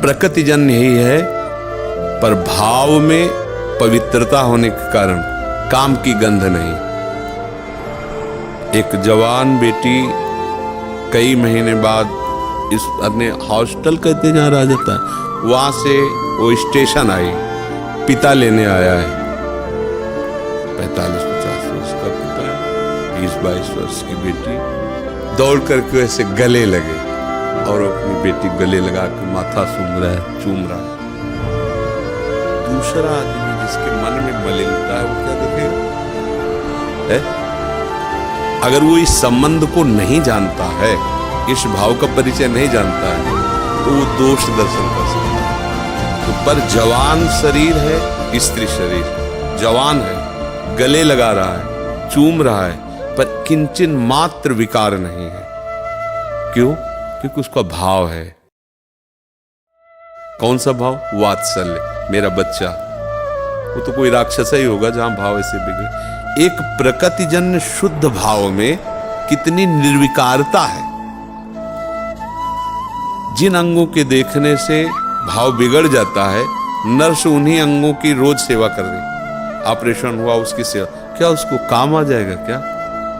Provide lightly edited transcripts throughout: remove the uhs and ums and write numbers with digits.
प्रकृतिजन्य ही है, पर भाव में पवित्रता होने के कारण काम की गंध नहीं। एक जवान बेटी कई महीने बाद इस अपने हॉस्टल कहते जहाँ रहा जाता है, वहां से वो स्टेशन आई, पिता लेने आया है। 45-50 वर्ष का पिता है, 20-22 वर्ष की बेटी। दौड़ करके ऐसे गले लगे और अपनी बेटी गले लगा के माथा सूंघ रहा है, चूम रहा है। दूसरा आदमी जिसके मन में मलिनता है, वो क्या देखेगा? अगर वो इस संबंध को नहीं जानता है, इस भाव का परिचय नहीं जानता है, तो वो दोष दर्शन कर सकता है। तो पर जवान शरीर है, स्त्री शरीर जवान है, गले लगा रहा है, चूम रहा है, पर किंचन मात्र विकार नहीं है। क्यों? क्योंकि उसका भाव है। कौन सा भाव? वात्सल्य, मेरा बच्चा। वो तो कोई राक्षस ही होगा जहां भाव ऐसे बिगड़े। एक प्रकृतिजन्य शुद्ध भाव में कितनी निर्विकारता है। जिन अंगों के देखने से भाव बिगड़ जाता है, नर्स उन्हीं अंगों की रोज सेवा कर रही। ऑपरेशन हुआ, उसकी सेवा, क्या उसको काम आ जाएगा? क्या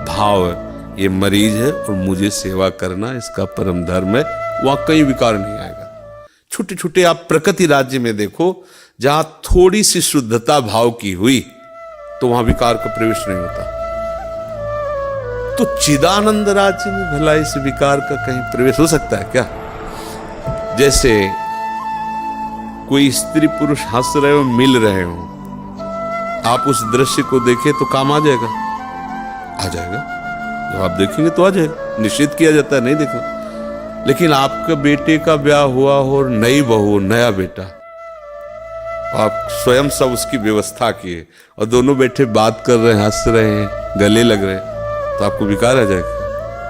भाव है, ये मरीज है और मुझे सेवा करना इसका परम धर्म है, वहां कहीं विकार नहीं आएगा। छोटे छोटे आप प्रकृति राज्य में देखो, जहां थोड़ी सी शुद्धता भाव की हुई, तो वहां विकार का प्रवेश नहीं होता। तो चिदानंद राज्य में भला इस विकार का कहीं प्रवेश हो सकता है क्या? जैसे कोई स्त्री पुरुष हंस रहे हो, मिल रहे हो, आप उस दृश्य को देखें तो काम आ जाएगा? आ जाएगा। जब आप देखेंगे तो आ जाएगा। निषेध किया जाता है नहीं देखना। लेकिन आपके बेटे का ब्याह हुआ हो और नई बहू, नया बेटा, आप स्वयं सब उसकी व्यवस्था किए और दोनों बैठे बात कर रहे हैं, हंस रहे हैं, गले लग रहे हैं, तो आपको विकार आ जाएगा।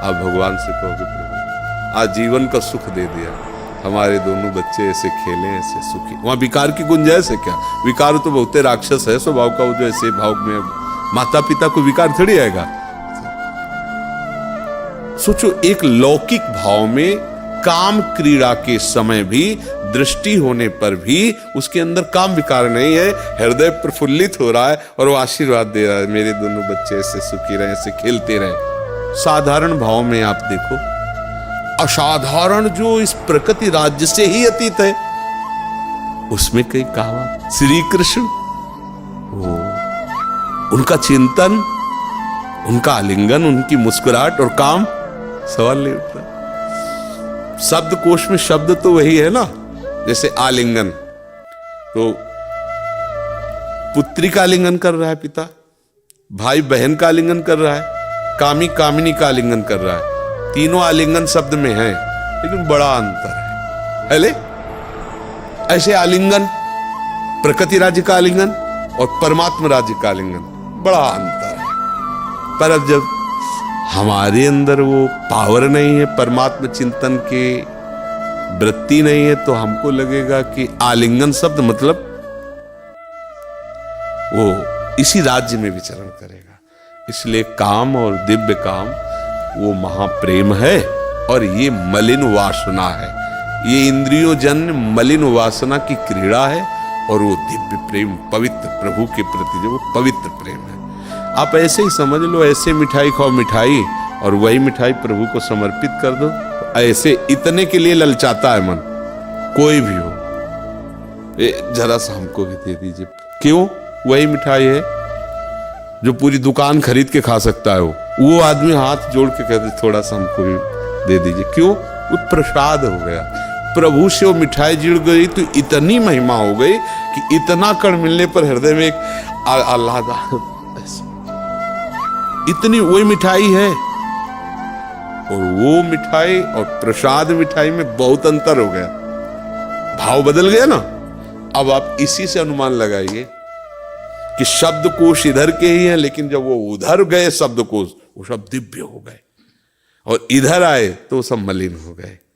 आप भगवान से कहोगे, प्रभु आज जीवन का सुख दे दिया, हमारे दोनों बच्चे ऐसे खेले, ऐसे सुखी। वहां विकार की गुंजाइश है क्या? विकार तो बहुते राक्षस है स्वभाव का। वो जो ऐसे भाव में माता पिता को विकार थोड़ी आएगा। सोचो, एक लौकिक भाव में काम क्रीड़ा के समय भी, दृष्टि होने पर भी उसके अंदर काम विकार नहीं है, हृदय प्रफुल्लित हो रहा है और वो आशीर्वाद दे रहा है, मेरे दोनों बच्चे ऐसे सुखी रहे, ऐसे खेलते रहे। साधारण भाव में आप देखो, असाधारण जो इस प्रकृति राज्य से ही अतीत है, उसमें कई कहा श्री कृष्ण, उनका चिंतन, उनका आलिंगन, उनकी मुस्कुराहट और काम, सवाल नहीं उठता। शब्द कोश में शब्द तो वही है ना। जैसे आलिंगन, तो पुत्री का आलिंगन कर रहा है पिता, भाई बहन का आलिंगन कर रहा है, कामी कामिनी का आलिंगन कर रहा है। तीनों आलिंगन शब्द में है, लेकिन बड़ा अंतर है। ले ऐसे आलिंगन, प्रकृति राज्य का आलिंगन और परमात्मा राज्य का आलिंगन, बड़ा अंतर है। पर अब जब हमारे अंदर वो पावर नहीं है, परमात्मा चिंतन के वृत्ति नहीं है, तो हमको लगेगा कि आलिंगन शब्द मतलब वो इसी राज्य में विचरण करेगा। इसलिए काम और दिव्य काम वो महाप्रेम है और ये मलिन वासना है। ये इंद्रियों जन्य मलिन वासना की क्रीड़ा है और वो दिव्य प्रेम, पवित्र प्रभु के प्रति जो वो पवित्र प्रेम है। आप ऐसे ही समझ लो, ऐसे मिठाई खाओ मिठाई और वही मिठाई प्रभु को समर्पित कर दो, तो ऐसे इतने के लिए ललचाता है मन, कोई भी हो, जरा सा हमको भी दे दीजिए। क्यों? वही मिठाई है जो पूरी दुकान खरीद के खा सकता है। वो आदमी हाथ जोड़ के कहते थोड़ा सा हमको भी दे दीजिए। क्यों? वो प्रसाद हो गया। प्रभु से वो मिठाई जुड़ गई तो इतनी महिमा हो गई कि इतना कण मिलने पर हृदय में एक आह्लाद, इतनी वही मिठाई है। और वो मिठाई और प्रसाद मिठाई में बहुत अंतर हो गया, भाव बदल गया ना। अब आप इसी से अनुमान लगाइए कि शब्दकोश इधर के ही हैं, लेकिन जब वो उधर गए शब्दकोश, वो सब दिव्य हो गए, और इधर आए तो सब मलिन हो गए।